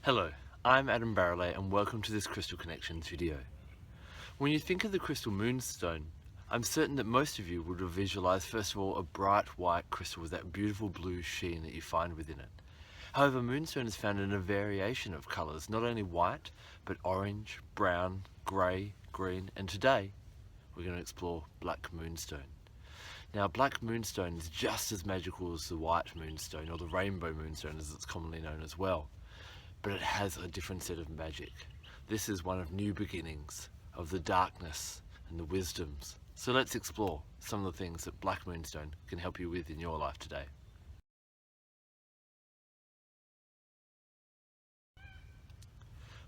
Hello, I'm Adam Barralet and welcome to this Crystal Connections video. When you think of the crystal moonstone, I'm certain that most of you would have visualized first of all a bright white crystal with that beautiful blue sheen that you find within it. However, moonstone is found in a variation of colours, not only white, but orange, brown, grey, green, and today we're going to explore black moonstone. Now, black moonstone is just as magical as the white moonstone, or the rainbow moonstone as it's commonly known as well. But it has a different set of magic. This is one of new beginnings, of the darkness and the wisdoms. So let's explore some of the things that black moonstone can help you with in your life today.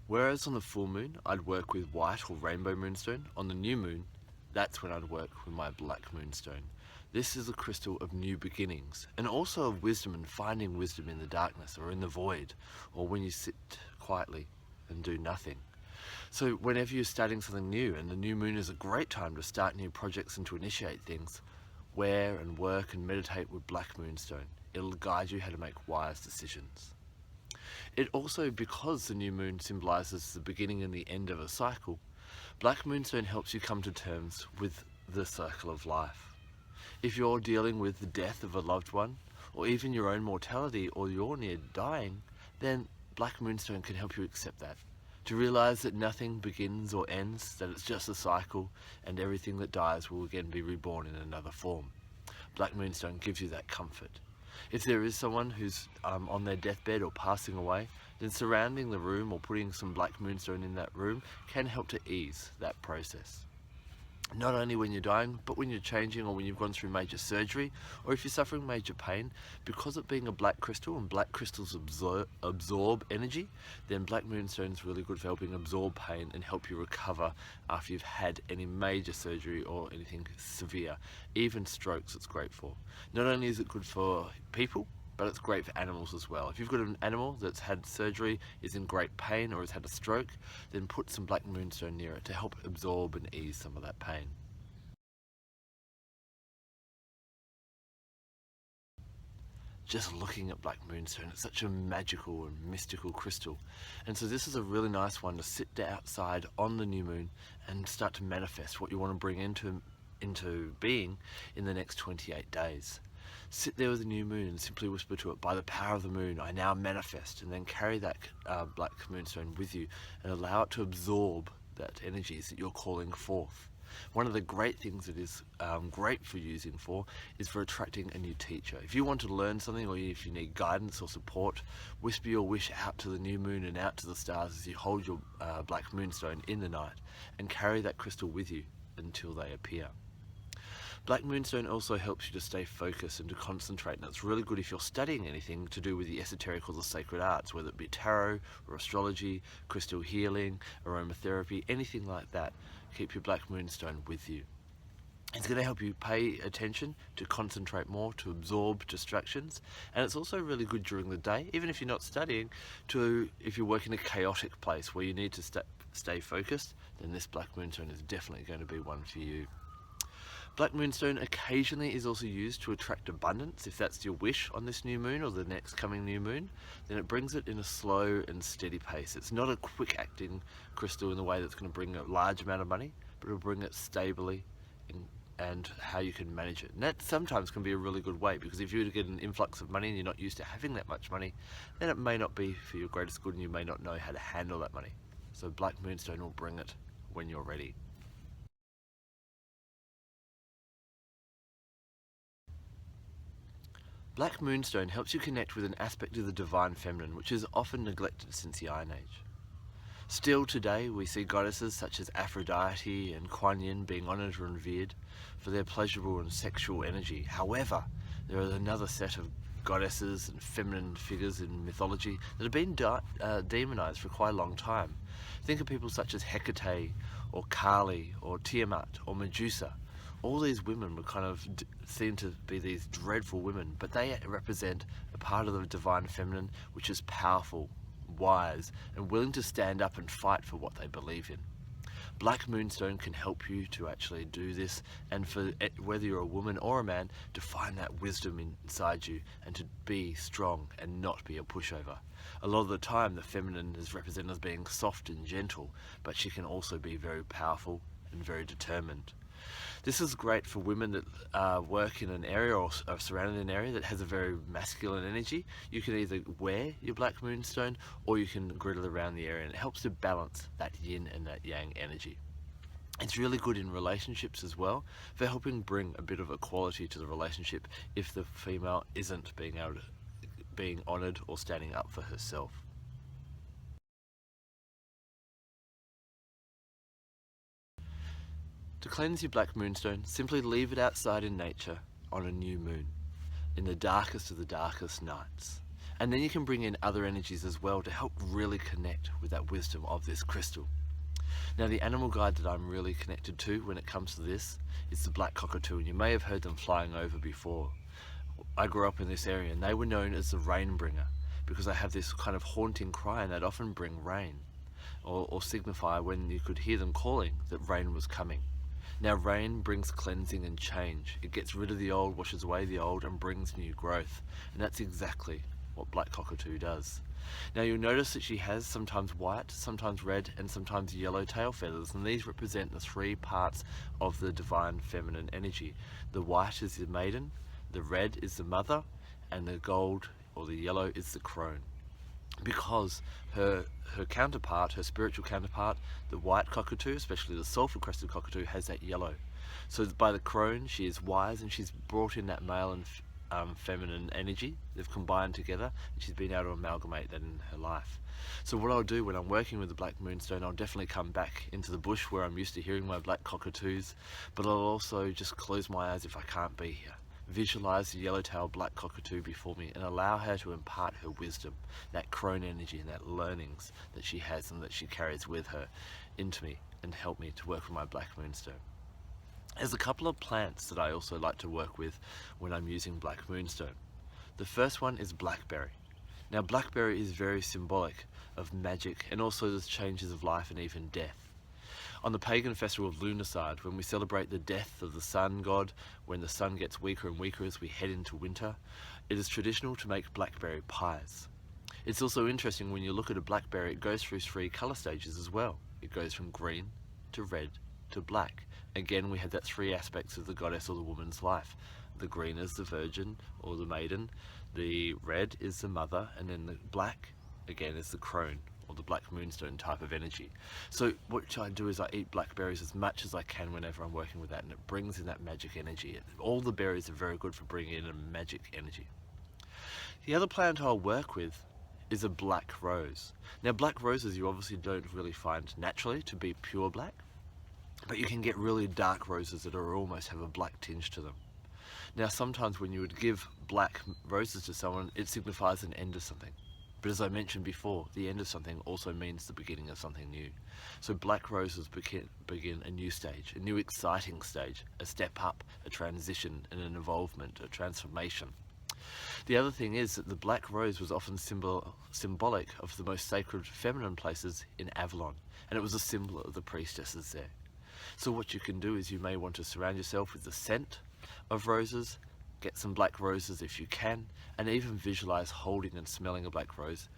Whereas on the full moon, I'd work with white or rainbow moonstone, on the new moon, that's when I'd work with my black moonstone. This is a crystal of new beginnings, and also of wisdom and finding wisdom in the darkness or in the void, or when you sit quietly and do nothing. So whenever you're starting something new, and the new moon is a great time to start new projects and to initiate things, wear and work and meditate with black moonstone. It'll guide you how to make wise decisions. It also, because the new moon symbolizes the beginning and the end of a cycle, black moonstone helps you come to terms with the cycle of life. If you're dealing with the death of a loved one, or even your own mortality, or you're near dying, then black moonstone can help you accept that. To realize that nothing begins or ends, that it's just a cycle, and everything that dies will again be reborn in another form. Black moonstone gives you that comfort. If there is someone who's on their deathbed or passing away, then surrounding the room or putting some black moonstone in that room can help to ease that process. Not only when you're dying, but when you're changing, or when you've gone through major surgery, or if you're suffering major pain, because it being a black crystal and black crystals absorb energy, then black moonstone is really good for helping absorb pain and help you recover after you've had any major surgery or anything severe. Even strokes it's great for. Not only is it good for people, but it's great for animals as well. If you've got an animal that's had surgery, is in great pain, or has had a stroke, then put some black moonstone near it to help absorb and ease some of that pain. Just looking at black moonstone, it's such a magical and mystical crystal. And so this is a really nice one to sit outside on the new moon and start to manifest what you want to bring into being in the next 28 days. Sit there with the new moon and simply whisper to it, by the power of the moon, I now manifest, and then carry that black moonstone with you and allow it to absorb that energies that you're calling forth. One of the great things that is great for using is for attracting a new teacher. If you want to learn something, or if you need guidance or support, whisper your wish out to the new moon and out to the stars as you hold your black moonstone in the night, and carry that crystal with you until they appear. Black moonstone also helps you to stay focused and to concentrate, and it's really good if you're studying anything to do with the esoteric or the sacred arts, whether it be tarot or astrology, crystal healing, aromatherapy, anything like that. Keep your black moonstone with you. It's going to help you pay attention, to concentrate more, to absorb distractions, and it's also really good during the day, even if you're not studying, if you work in a chaotic place where you need to stay focused, then this black moonstone is definitely going to be one for you. Black moonstone occasionally is also used to attract abundance. If that's your wish on this new moon or the next coming new moon, then it brings it in a slow and steady pace. It's not a quick acting crystal in the way that's going to bring a large amount of money, but it'll bring it stably and how you can manage it. And that sometimes can be a really good way, because if you were to get an influx of money and you're not used to having that much money, then it may not be for your greatest good and you may not know how to handle that money. So black moonstone will bring it when you're ready. Black moonstone helps you connect with an aspect of the divine feminine which is often neglected since the Iron Age. Still today we see goddesses such as Aphrodite and Kuan Yin being honoured and revered for their pleasurable and sexual energy. However, there is another set of goddesses and feminine figures in mythology that have been demonized for quite a long time. Think of people such as Hecate or Kali or Tiamat or Medusa. All these women were kind of seen to be these dreadful women, but they represent a part of the divine feminine which is powerful, wise, and willing to stand up and fight for what they believe in. Black Moonstone can help you to actually do this, and for whether you're a woman or a man, to find that wisdom inside you and to be strong and not be a pushover. A lot of the time the feminine is represented as being soft and gentle, but she can also be very powerful and very determined. This is great for women that work in an area or are surrounded in an area that has a very masculine energy. You can either wear your Black Moonstone or you can griddle around the area, and it helps to balance that yin and that yang energy. It's really good in relationships as well, for helping bring a bit of equality to the relationship if the female isn't being honoured or standing up for herself. To cleanse your Black Moonstone, simply leave it outside in nature on a new moon, in the darkest of the darkest nights. And then you can bring in other energies as well to help really connect with that wisdom of this crystal. Now, the animal guide that I'm really connected to when it comes to this is the black cockatoo, and you may have heard them flying over before. I grew up in this area and they were known as the rain bringer because they have this kind of haunting cry, and they'd often bring rain or signify when you could hear them calling that rain was coming. Now, rain brings cleansing and change. It gets rid of the old, washes away the old, and brings new growth. And that's exactly what black cockatoo does. Now, you'll notice that she has sometimes white, sometimes red, and sometimes yellow tail feathers, and these represent the three parts of the divine feminine energy. The white is the maiden, the red is the mother, and the gold or the yellow is the crone. Because her counterpart, her spiritual counterpart, the white cockatoo, especially the sulphur-crested cockatoo, has that yellow. So by the crone, she is wise, and she's brought in that male and feminine energy. They've combined together, and she's been able to amalgamate that in her life. So what I'll do when I'm working with the Black Moonstone, I'll definitely come back into the bush where I'm used to hearing my black cockatoos, but I'll also just close my eyes if I can't be here. Visualize the yellow-tailed black cockatoo before me and allow her to impart her wisdom, that crone energy and that learnings that she has and that she carries with her into me, and help me to work with my Black Moonstone. There's a couple of plants that I also like to work with when I'm using Black Moonstone. The first one is blackberry. Now, blackberry is very symbolic of magic and also the changes of life and even death. On the pagan festival of Lunarcide, when we celebrate the death of the sun god, when the sun gets weaker and weaker as we head into winter, it is traditional to make blackberry pies. It's also interesting when you look at a blackberry, it goes through three colour stages as well. It goes from green to red to black. Again, we have that three aspects of the goddess or the woman's life. The green is the virgin or the maiden, the red is the mother, and then the black, again, is the crone or the Black Moonstone type of energy. So what I do is I eat blackberries as much as I can whenever I'm working with that, and it brings in that magic energy. All the berries are very good for bringing in a magic energy. The other plant I'll work with is a black rose. Now, black roses you obviously don't really find naturally to be pure black, but you can get really dark roses that are almost have a black tinge to them. Now, sometimes when you would give black roses to someone, it signifies an end of something. But as I mentioned before, the end of something also means the beginning of something new. So black roses begin a new stage, a new exciting stage, a step up, a transition, and an involvement, a transformation. The other thing is that the black rose was often symbolic of the most sacred feminine places in Avalon, and it was a symbol of the priestesses there. So what you can do is you may want to surround yourself with the scent of roses, get some black roses if you can, and even visualize holding and smelling a black rose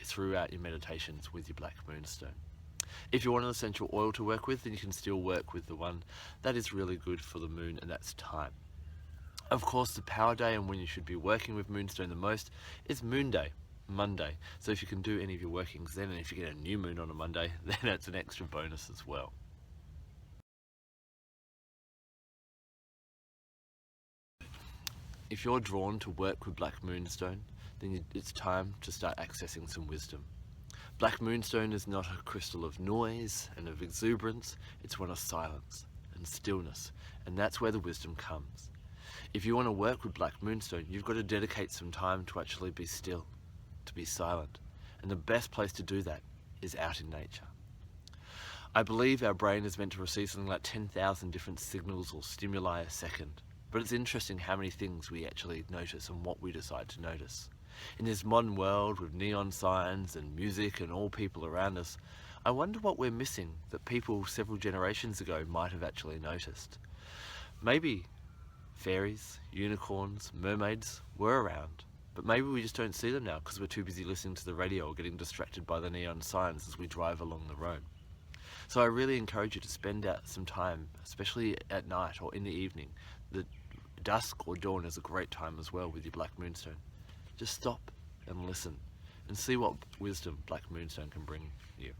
throughout your meditations with your Black Moonstone. If you want an essential oil to work with, then you can still work with the one that is really good for the moon, and that's thyme. Of course, the power day and when you should be working with Moonstone the most is Moon Day, Monday. So if you can do any of your workings then, and if you get a new moon on a Monday, then that's an extra bonus as well. If you're drawn to work with Black Moonstone, then it's time to start accessing some wisdom. Black Moonstone is not a crystal of noise and of exuberance, it's one of silence and stillness, and that's where the wisdom comes. If you want to work with Black Moonstone, you've got to dedicate some time to actually be still, to be silent, and the best place to do that is out in nature. I believe our brain is meant to receive something like 10,000 different signals or stimuli a second. But it's interesting how many things we actually notice and what we decide to notice. In this modern world with neon signs and music and all people around us, I wonder what we're missing that people several generations ago might have actually noticed. Maybe fairies, unicorns, mermaids were around, but maybe we just don't see them now because we're too busy listening to the radio or getting distracted by the neon signs as we drive along the road. So I really encourage you to spend out some time, especially at night or in the evening. The dusk or dawn is a great time as well with your black moonstone. Just stop and listen and see what wisdom black moonstone can bring you.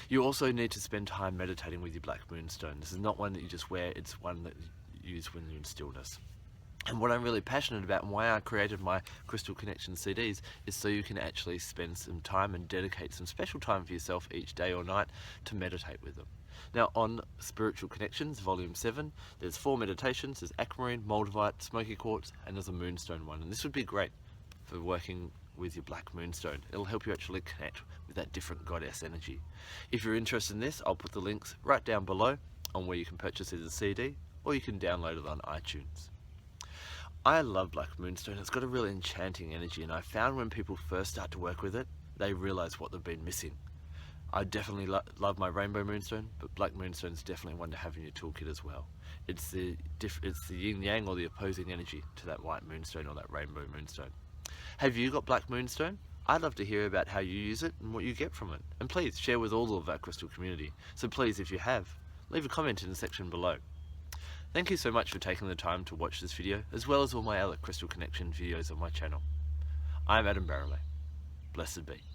You also need to spend time meditating with your black moonstone. This is not one that you just wear, it's one that you use when you're in stillness. And what I'm really passionate about and why I created my Crystal Connection CDs is so you can actually spend some time and dedicate some special time for yourself each day or night to meditate with them. Now on Spiritual Connections, Volume 7, there's 4 meditations. There's aquamarine, moldavite, smoky quartz, and there's a moonstone one. And this would be great for working with your black moonstone. It'll help you actually connect with that different goddess energy. If you're interested in this, I'll put the links right down below on where you can purchase it as a CD or you can download it on iTunes. I love black moonstone. It's got a really enchanting energy, and I found when people first start to work with it, they realize what they've been missing. I definitely love my rainbow moonstone, but black moonstone is definitely one to have in your toolkit as well. It's the yin yang or the opposing energy to that white moonstone or that rainbow moonstone. Have you got black moonstone? I'd love to hear about how you use it and what you get from it. And please share with all of our crystal community. So please, if you have, leave a comment in the section below. Thank you so much for taking the time to watch this video, as well as all my other Crystal Connection videos on my channel. I'm Adam Barralet. Blessed be.